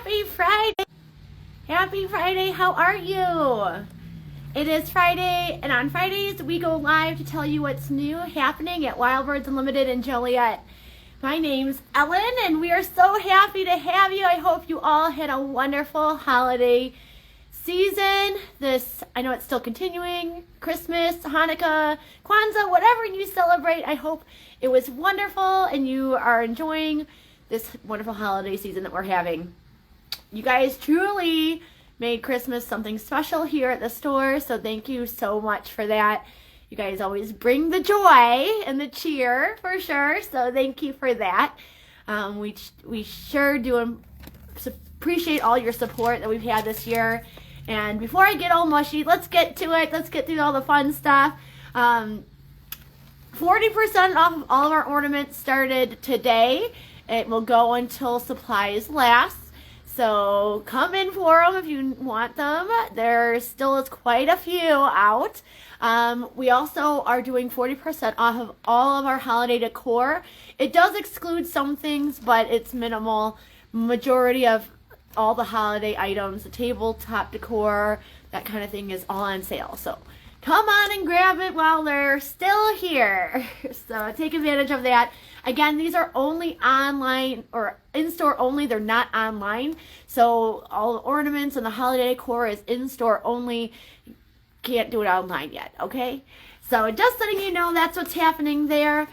Happy Friday! Happy Friday, how are you? It is Friday, and on Fridays we go live to tell you what's new happening at Wild Birds Unlimited in Joliet. My name's Ellen, and we are so happy to have you. I hope you all had a wonderful holiday season. I know it's still continuing. Christmas, Hanukkah, Kwanzaa, whatever you celebrate, I hope it was wonderful and you are enjoying this wonderful holiday season that we're having. You guys truly made Christmas something special here at the store, so thank you so much for that. You guys always bring the joy and the cheer for sure, so thank you for that. We sure do appreciate all your support that we've had this year. And before I get all mushy, let's get to it. Let's get through all the fun stuff. 40% off of all of our ornaments started today. It will go until supplies last. So come in for them if you want them. There still is quite a few out. We also are doing 40% off of all of our holiday decor. It does exclude some things, but it's minimal. Majority of all the holiday items, the tabletop decor, that kind of thing is all on sale. So come on and grab it while they're still here. So take advantage of that. Again, these are only online or in-store only. They're not online. So all the ornaments and the holiday decor is in-store only. Can't do it online yet, okay? So just letting you know that's what's happening there.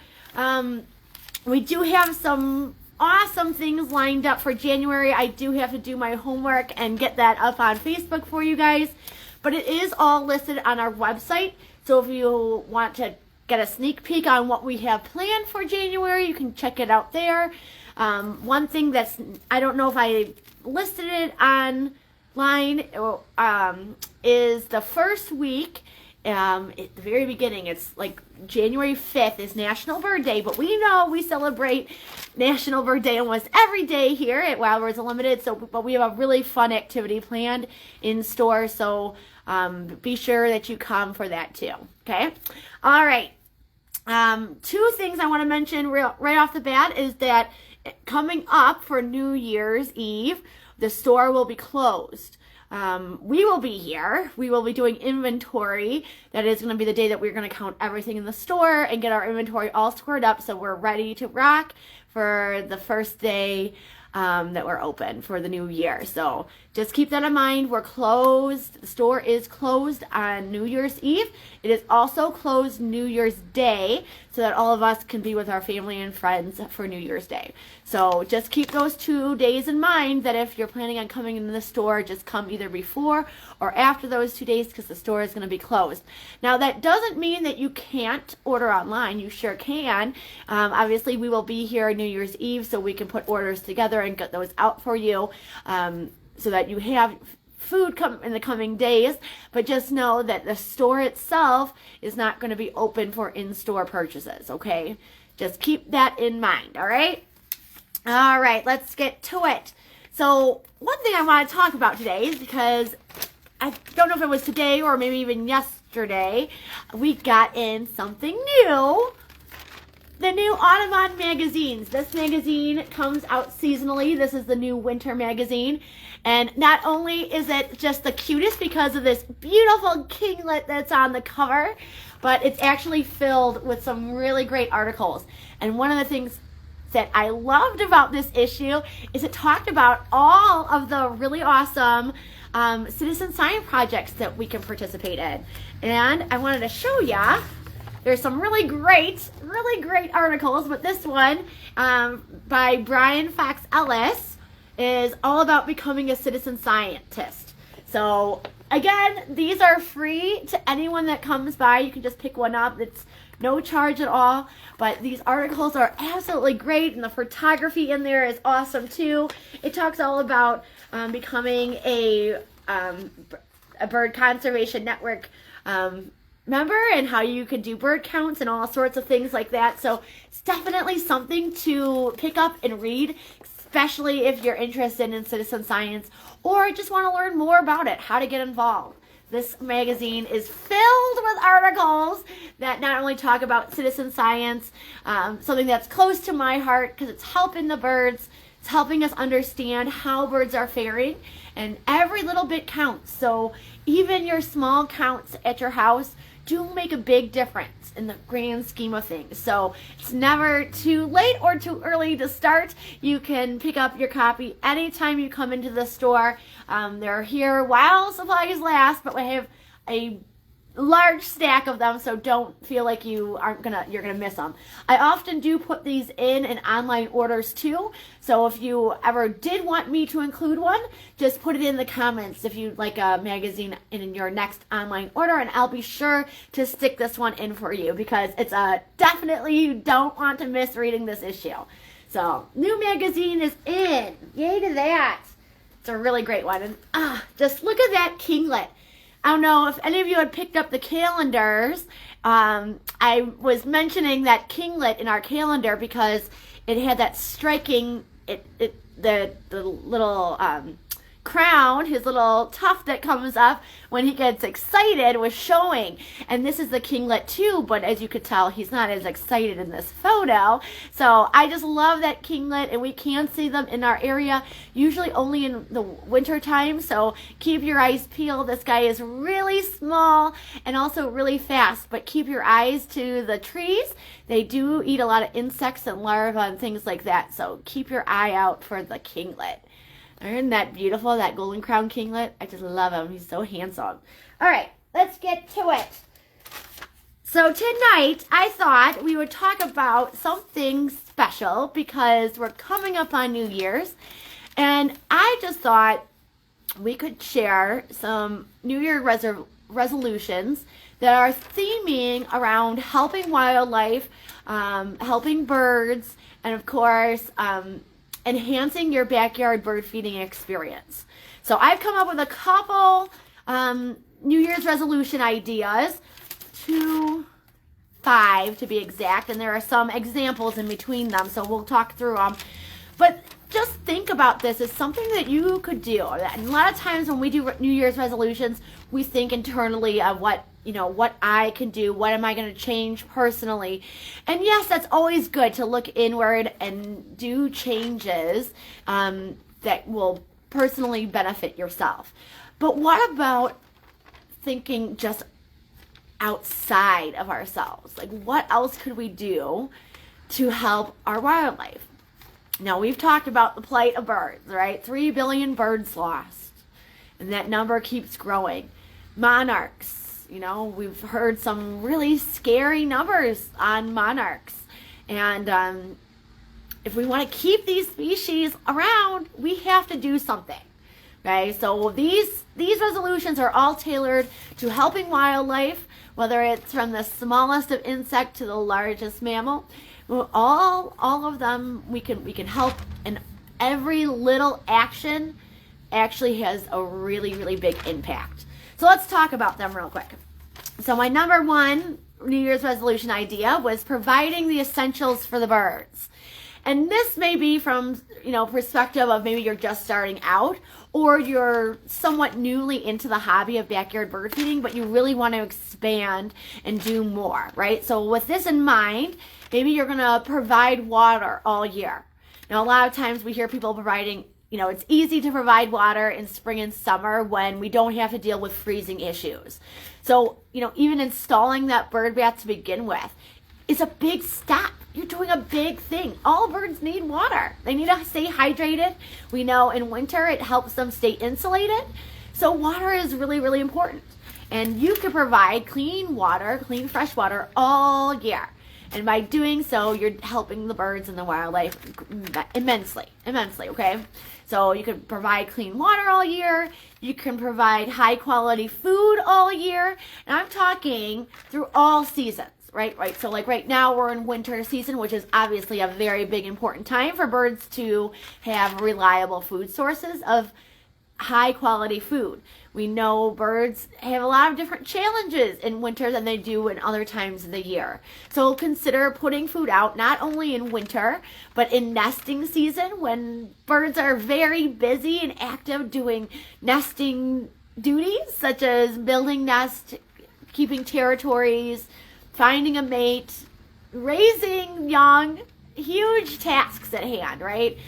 We do have some awesome things lined up for January. I do have to do my homework and get that up on Facebook for you guys. But it is all listed on our website. So if you want to get a sneak peek on what we have planned for January, you can check it out there. One thing that's, I don't know if I listed it online, is the first week, at the very beginning, it's like January 5th is National Bird Day, but we know we celebrate National Bird Day almost every day here at Wild Birds Unlimited, but we have a really fun activity planned in store, so be sure that you come for that too, okay? All right. Two things I want to mention right off the bat is that coming up for New Year's Eve, the store will be closed. We will be here. We will be doing inventory. That is going to be the day that we're going to count everything in the store and get our inventory all squared up so we're ready to rock for the first day that we're open for the new year. So just keep that in mind. We're closed. The store is closed on New Year's Eve. It is also closed New Year's Day so that all of us can be with our family and friends for New Year's Day. So just keep those 2 days in mind, that if you're planning on coming into the store, just come either before or after those 2 days because the store is going to be closed. Now that doesn't mean that you can't order online. You sure can. Obviously we will be here New Year's Eve so we can put orders together and get those out for you so that you have food come in the coming days, but just know that the store itself is not going to be open for in-store purchases, okay? Just keep that in mind, all right? All right, let's get to it. So one thing I want to talk about today is because I don't know if it was today or maybe even yesterday, we got in something new. The new Audubon magazines. This magazine comes out seasonally. This is the new winter magazine. And not only is it just the cutest because of this beautiful kinglet that's on the cover, but it's actually filled with some really great articles. And one of the things that I loved about this issue is it talked about all of the really awesome citizen science projects that we can participate in. And I wanted to show ya. There's some really great articles, but this one by Brian Fox Ellis is all about becoming a citizen scientist. So again, these are free to anyone that comes by. You can just pick one up. It's no charge at all, but these articles are absolutely great, and the photography in there is awesome too. It talks all about becoming a bird conservation network member and how you can do bird counts and all sorts of things like that. So it's definitely something to pick up and read, especially if you're interested in citizen science or just want to learn more about it, how to get involved. This magazine is filled with articles that not only talk about citizen science, something that's close to my heart because it's helping the birds, It's helping us understand how birds are faring, and every little bit counts. So even your small counts at your house do make a big difference in the grand scheme of things. So it's never too late or too early to start. You can pick up your copy anytime you come into the store. They're here while supplies last, but we have a large stack of them, so don't feel like you're gonna miss them. I often do put these in online orders too, so if you ever did want me to include one, just put it in the comments if you'd like a magazine in your next online order, and I'll be sure to stick this one in for you, because it's definitely, you don't want to miss reading this issue. So new magazine is in, yay to that. It's a really great one. And just look at that kinglet. I don't know if any of you had picked up the calendars. I was mentioning that kinglet in our calendar because it had that striking, the little crown, his little tuft that comes up when he gets excited was showing. And this is the kinglet too, but as you could tell, he's not as excited in this photo. So I just love that kinglet, and we can see them in our area, usually only in the winter time. So keep your eyes peeled. This guy is really small and also really fast, but keep your eyes to the trees. They do eat a lot of insects and larvae and things like that. So keep your eye out for the kinglet. Isn't that beautiful, that golden crown kinglet? I just love him. He's so handsome. All right, let's get to it. So tonight, I thought we would talk about something special because we're coming up on New Year's. And I just thought we could share some New Year resolutions that are theming around helping wildlife, helping birds, and of course, enhancing your backyard bird feeding experience. So I've come up with a couple New Year's resolution ideas, 5 to be exact, and there are some examples in between them, so we'll talk through them. But just think about this as something that you could do. And a lot of times when we do New Year's resolutions, we think internally of what I can do, what am I going to change personally. And yes, that's always good to look inward and do changes that will personally benefit yourself. But what about thinking just outside of ourselves? Like, what else could we do to help our wildlife? Now, we've talked about the plight of birds, right? 3 billion birds lost, and that number keeps growing. Monarchs, we've heard some really scary numbers on monarchs. And if we want to keep these species around, we have to do something. Okay, so these resolutions are all tailored to helping wildlife, whether it's from the smallest of insect to the largest mammal. All of them we can help, and every little action actually has a really, really big impact. So let's talk about them real quick. So my number 1 New Year's resolution idea was providing the essentials for the birds. And this may be from, perspective of maybe you're just starting out, or you're somewhat newly into the hobby of backyard bird feeding, but you really want to expand and do more, right? So with this in mind, maybe you're going to provide water all year. Now, a lot of times we hear people providing, it's easy to provide water in spring and summer when we don't have to deal with freezing issues. So, even installing that bird bath to begin with is a big step. You're doing a big thing. All birds need water. They need to stay hydrated. We know in winter it helps them stay insulated. So water is really, really important. And you can provide clean water, clean fresh water all year. And by doing so, you're helping the birds and the wildlife immensely, okay? So you can provide clean water all year. You can provide high quality food all year. And I'm talking through all seasons. Right. So like right now we're in winter season, which is obviously a very big important time for birds to have reliable food sources of high quality food. We know birds have a lot of different challenges in winter than they do in other times of the year. So consider putting food out not only in winter, but in nesting season when birds are very busy and active doing nesting duties such as building nests, keeping territories, finding a mate, raising young, huge tasks at hand, right?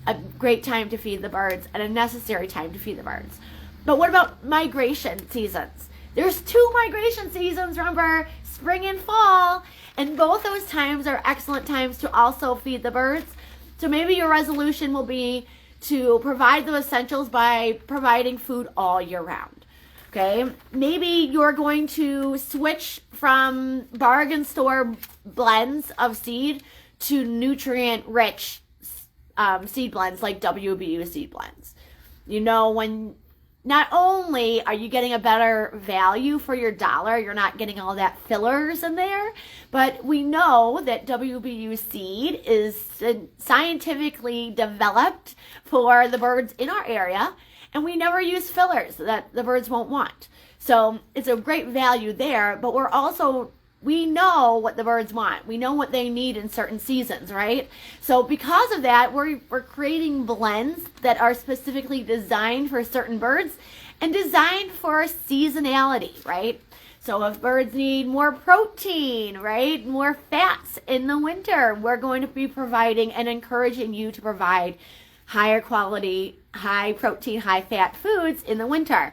a great time to feed the birds and a necessary time to feed the birds. But what about migration seasons? There's 2 migration seasons, remember, spring and fall, and both those times are excellent times to also feed the birds. So maybe your resolution will be to provide the essentials by providing food all year round. Okay, maybe you're going to switch from bargain store blends of seed to nutrient-rich seed blends like WBU seed blends. When not only are you getting a better value for your dollar, you're not getting all that fillers in there, but we know that WBU seed is scientifically developed for the birds in our area, and we never use fillers that the birds won't want. So it's a great value there, but we know what the birds want. We know what they need in certain seasons, right? So because of that, we're creating blends that are specifically designed for certain birds and designed for seasonality, right? So if birds need more protein, right, more fats in the winter, we're going to be providing and encouraging you to provide higher quality, high protein, high fat foods in the winter.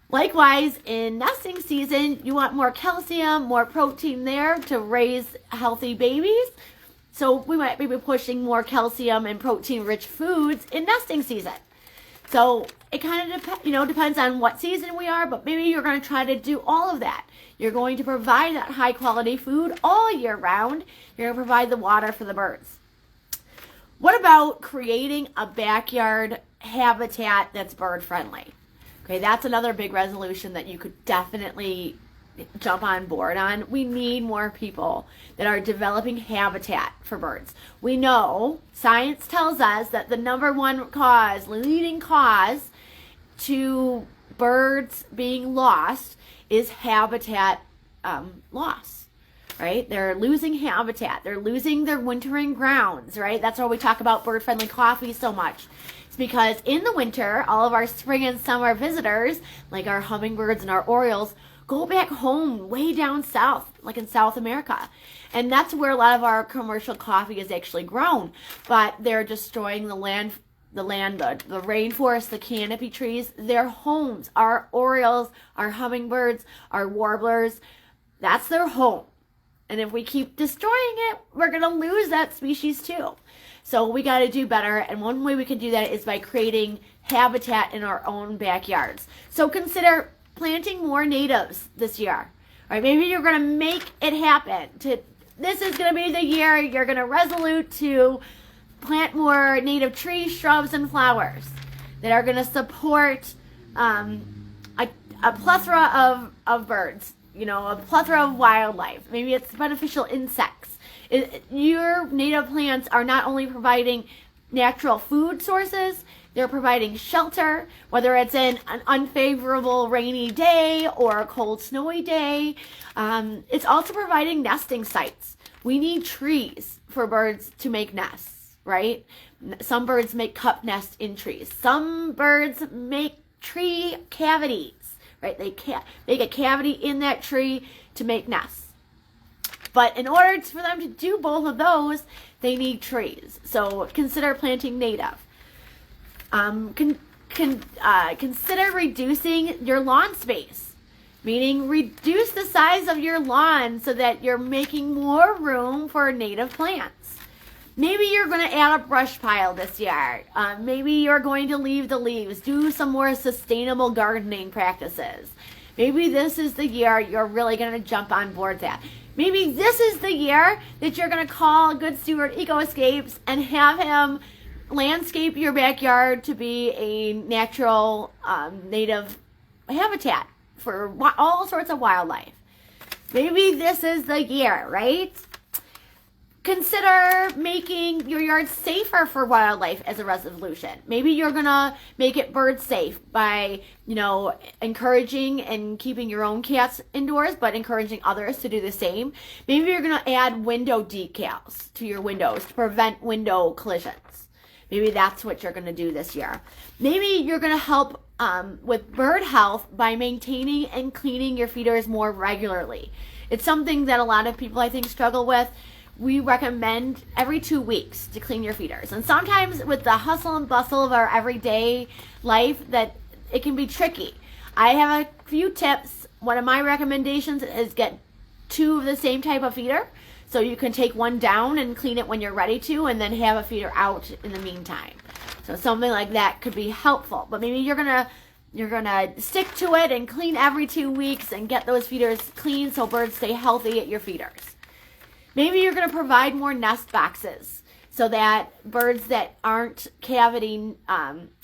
Likewise, in nesting season, you want more calcium, more protein there to raise healthy babies. So we might be pushing more calcium and protein-rich foods in nesting season. So it kind of depends on what season we are, but maybe you're going to try to do all of that. You're going to provide that high-quality food all year round. You're going to provide the water for the birds. What about creating a backyard habitat that's bird-friendly? Okay, that's another big resolution that you could definitely jump on board on. We need more people that are developing habitat for birds. We know, science tells us that the number one leading cause to birds being lost is habitat loss, right? They're losing habitat. They're losing their wintering grounds, right? That's why we talk about bird-friendly coffee so much. Because in the winter, all of our spring and summer visitors, like our hummingbirds and our orioles, go back home way down south, like in South America. And that's where a lot of our commercial coffee is actually grown. But they're destroying the rainforest, the canopy trees, their homes. Our orioles, our hummingbirds, our warblers, that's their home. And if we keep destroying it, we're going to lose that species too. So we got to do better, and one way we can do that is by creating habitat in our own backyards. So consider planting more natives this year. All right, maybe you're going to make it happen. This is going to be the year you're going to resolute to plant more native trees, shrubs, and flowers that are going to support a plethora of birds, a plethora of wildlife. Maybe it's beneficial insects. Your native plants are not only providing natural food sources, they're providing shelter, whether it's in an unfavorable rainy day or a cold snowy day. It's also providing nesting sites. We need trees for birds to make nests, right? Some birds make cup nests in trees. Some birds make tree cavities, right? They make a cavity in that tree to make nests. But in order for them to do both of those, they need trees. So consider planting native. Consider reducing your lawn space, meaning reduce the size of your lawn so that you're making more room for native plants. Maybe you're going to add a brush pile this year. Maybe you're going to leave the leaves. Do some more sustainable gardening practices. Maybe this is the year you're really going to jump on board that. Maybe this is the year that you're going to call Good Steward Ecoscapes and have him landscape your backyard to be a natural native habitat for all sorts of wildlife. Maybe this is the year, right? Consider making your yard safer for wildlife as a resolution. Maybe you're going to make it bird safe by, encouraging and keeping your own cats indoors, but encouraging others to do the same. Maybe you're going to add window decals to your windows to prevent window collisions. Maybe that's what you're going to do this year. Maybe you're going to help with bird health by maintaining and cleaning your feeders more regularly. It's something that a lot of people, I think, struggle with. we recommend every 2 weeks to clean your feeders. And sometimes with the hustle and bustle of our everyday life, that it can be tricky. I have a few tips. One of my recommendations is get 2 of the same type of feeder. So you can take one down and clean it when you're ready to, and then have a feeder out in the meantime. So something like that could be helpful. But maybe you're gonna stick to it and clean every 2 weeks and get those feeders clean so birds stay healthy at your feeders. Maybe you're gonna provide more nest boxes so that birds that aren't cavity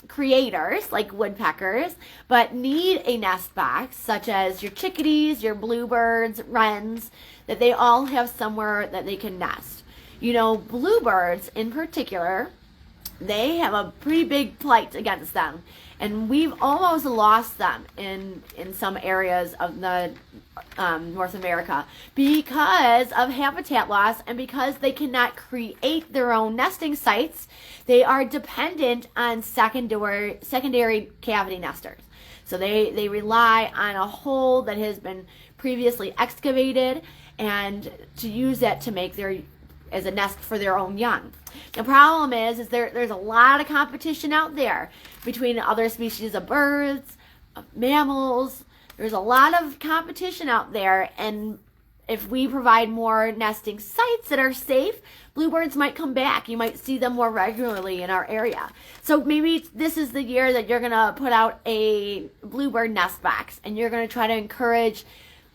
creators, like woodpeckers, but need a nest box, such as your chickadees, your bluebirds, wrens, that they all have somewhere that they can nest. You know, bluebirds in particular, they have a pretty big plight against them, and we've almost lost them in some areas of the North America because of habitat loss, and because they cannot create their own nesting sites. They are dependent on secondary cavity nesters. So they rely on a hole that has been previously excavated and to use that to make as a nest for their own young. The problem is there's a lot of competition out there between other species of birds, of mammals. There's a lot of competition out there, and if we provide more nesting sites that are safe, bluebirds might come back. You might see them more regularly in our area. So maybe this is the year that you're going to put out a bluebird nest box, and you're going to try to encourage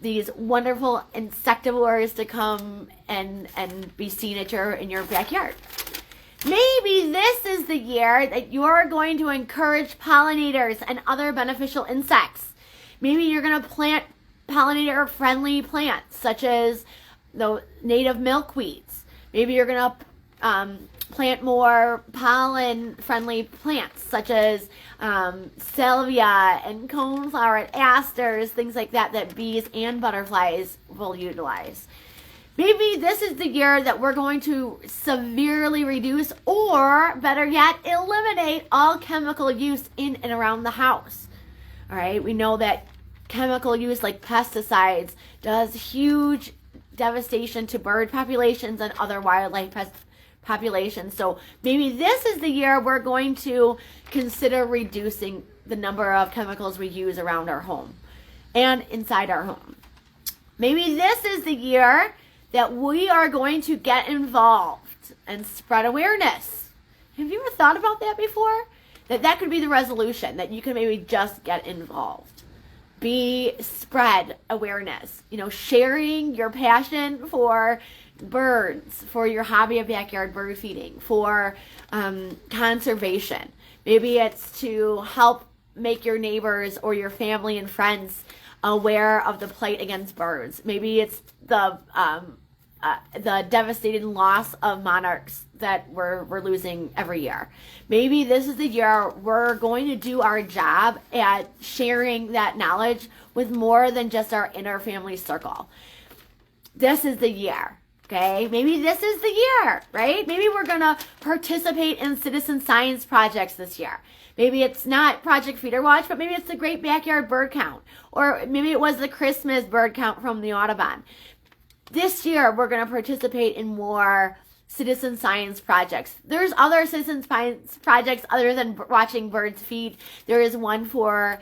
these wonderful insectivores to come and be seen in your backyard. Maybe this is the year that you're going to encourage pollinators and other beneficial insects. Maybe you're going to plant pollinator-friendly plants, such as the native milkweeds. Maybe you're going to plant more pollen-friendly plants, such as salvia and coneflower and asters, things like that bees and butterflies will utilize. Maybe this is the year that we're going to severely reduce, or better yet, eliminate all chemical use in and around the house. All right, we know that chemical use like pesticides does huge devastation to bird populations and other wildlife populations. So maybe this is the year we're going to consider reducing the number of chemicals we use around our home and inside our home. Maybe this is the year that we are going to get involved and spread awareness. Have you ever thought about that before? That could be the resolution, that you can maybe just get involved. Spread awareness. You know, sharing your passion for birds, for your hobby of backyard bird feeding, for conservation. Maybe it's to help make your neighbors or your family and friends aware of the plight against birds. Maybe it's the devastating loss of monarchs that we're losing every year. Maybe this is the year we're going to do our job at sharing that knowledge with more than just our inner family circle. This is the year, okay? Maybe this is the year, right? Maybe we're going to participate in citizen science projects this year. Maybe it's not Project Feeder Watch, but maybe it's the Great Backyard Bird Count. Or maybe it was the Christmas bird count from the Audubon. This year, we're going to participate in more citizen science projects. There's other citizen science projects other than watching birds feed. There is one for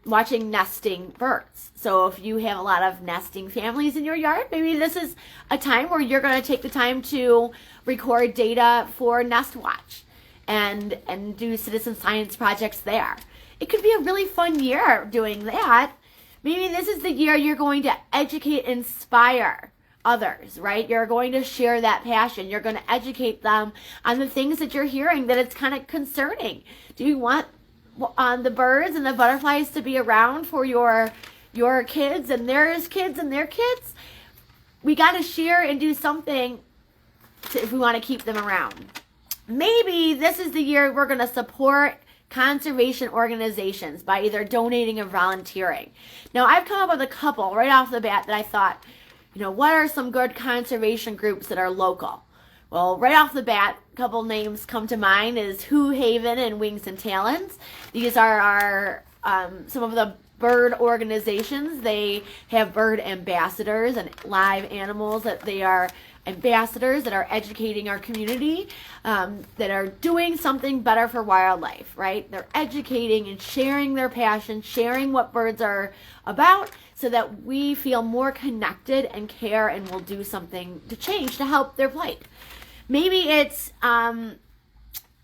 watching nesting birds. So if you have a lot of nesting families in your yard, maybe this is a time where you're going to take the time to record data for Nest Watch and do citizen science projects there. It could be a really fun year doing that. Maybe this is the year you're going to educate, inspire others, right? You're going to share that passion. You're going to educate them on the things that you're hearing that it's kind of concerning. Do you want the birds and the butterflies to be around for your kids and their kids and their kids? We got to share and do something if we want to keep them around. Maybe this is the year we're going to support conservation organizations by either donating or volunteering. Now, I've come up with a couple right off the bat that I thought, what are some good conservation groups that are local? Well, right off the bat, a couple names come to mind is Who Haven and Wings and Talons. These are our some of the bird organizations. They have bird ambassadors and live animals that they are ambassadors that are educating our community, that are doing something better for wildlife, right? They're educating and sharing their passion, sharing what birds are about, so that we feel more connected and care and will do something to change to help their plight. Maybe it's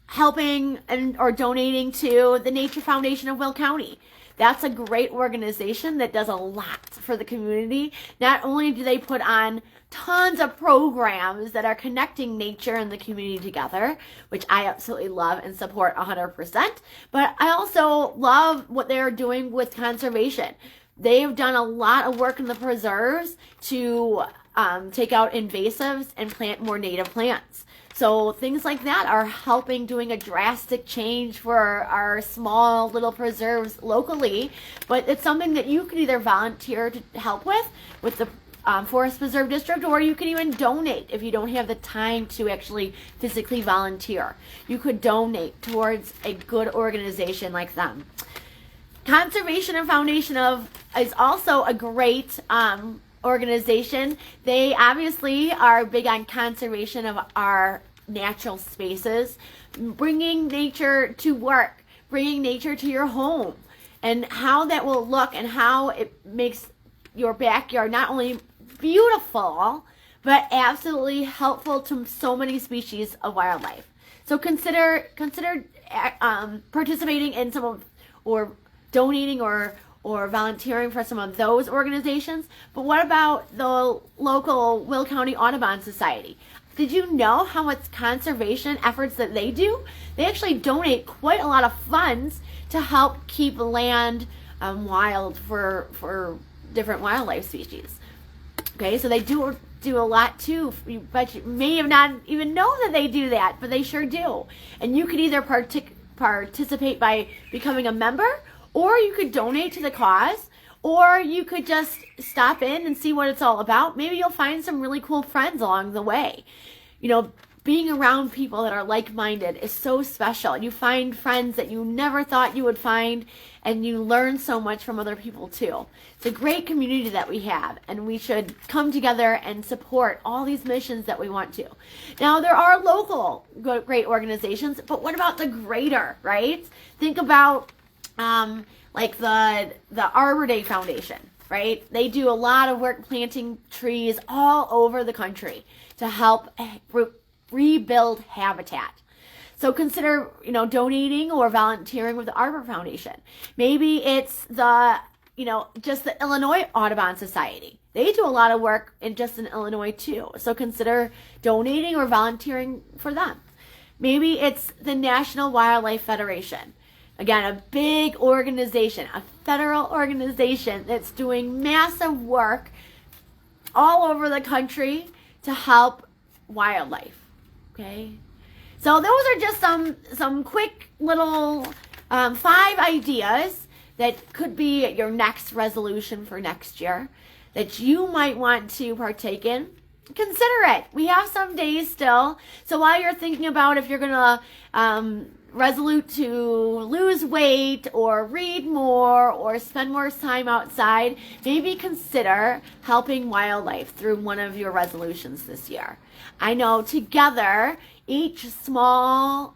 helping or donating to the Nature Foundation of Will County. That's a great organization that does a lot for the community. Not only do they put on tons of programs that are connecting nature and the community together, which I absolutely love and support 100%, but I also love what they're doing with conservation. They've done a lot of work in the preserves to take out invasives and plant more native plants. So things like that are helping, doing a drastic change for our small little preserves locally. But it's something that you can either volunteer to help with the Forest Preserve District, or you can even donate if you don't have the time to actually physically volunteer. You could donate towards a good organization like them. Conservation and Foundation of is also a great organization. They obviously are big on conservation of our natural spaces, bringing nature to work, bringing nature to your home, and how that will look and how it makes your backyard not only beautiful, but absolutely helpful to so many species of wildlife. So consider participating in some of, or donating or volunteering for some of those organizations. But what about the local Will County Audubon Society? Did you know how much conservation efforts that they do? They actually donate quite a lot of funds to help keep land wild for different wildlife species. Okay, so they do a lot too, but you may have not even known that they do that, but they sure do. And you could either participate by becoming a member, or you could donate to the cause, or you could just stop in and see what it's all about. Maybe you'll find some really cool friends along the way. You know, being around people that are like-minded is so special. You find friends that you never thought you would find, and you learn so much from other people too. It's a great community that we have, and we should come together and support all these missions that we want to. Now, there are local great organizations, but what about the greater, right? Think about like the Arbor Day Foundation, right? They do a lot of work planting trees all over the country to help rebuild habitat. So consider, donating or volunteering with the Arbor Foundation. Maybe it's just the Illinois Audubon Society. They do a lot of work in Illinois too. So consider donating or volunteering for them. Maybe it's the National Wildlife Federation. Again, a big organization, a federal organization that's doing massive work all over the country to help wildlife. Okay? So those are just some quick little 5 ideas that could be your next resolution for next year that you might want to partake in. Consider it. We have some days still. So while you're thinking about if you're going to resolute to lose weight or read more or spend more time outside, maybe consider helping wildlife through one of your resolutions this year. I know together, each small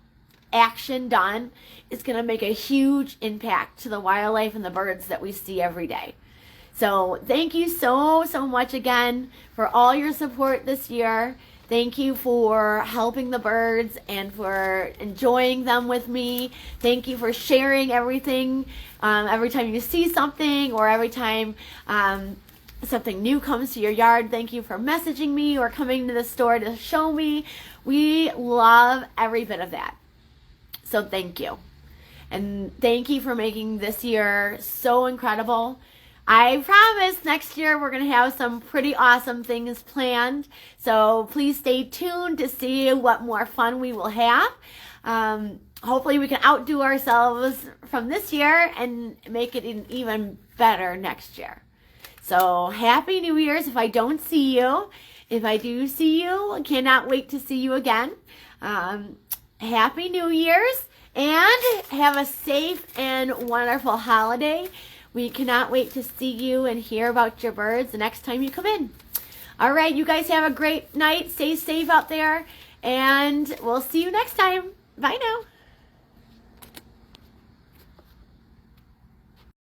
action done is going to make a huge impact to the wildlife and the birds that we see every day. So thank you so much again for all your support this year. Thank you for helping the birds and for enjoying them with me. Thank you for sharing everything. Every time you see something or every time something new comes to your yard, thank you for messaging me or coming to the store to show me. We love every bit of that. So thank you. And thank you for making this year so incredible. I promise next year we're going to have some pretty awesome things planned. So please stay tuned to see what more fun we will have. Hopefully we can outdo ourselves from this year and make it even better next year. So Happy New Year's if I don't see you. If I do see you, I cannot wait to see you again. Happy New Year's and have a safe and wonderful holiday. We cannot wait to see you and hear about your birds the next time you come in. All right, you guys have a great night. Stay safe out there, and we'll see you next time. Bye now.